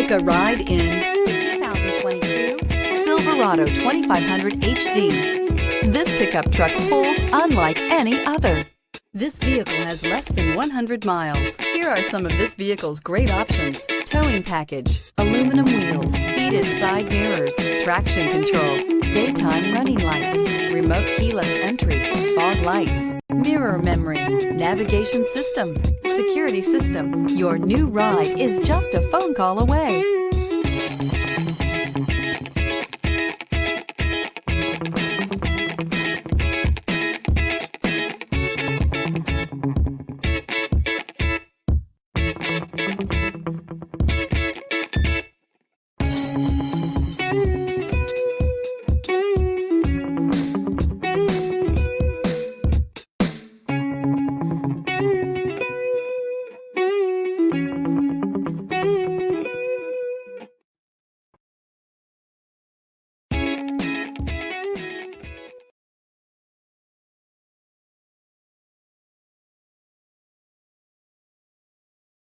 Take a ride in the 2022 Silverado 2500 HD. This pickup truck pulls unlike any other. This vehicle has less than 100 miles. Here are some of this vehicle's great options: towing package, aluminum wheels, heated side mirrors, traction control, daytime running lights, remote keyless entry, fog lights, mirror memory, navigation system, security system. Your new ride is just a phone call away.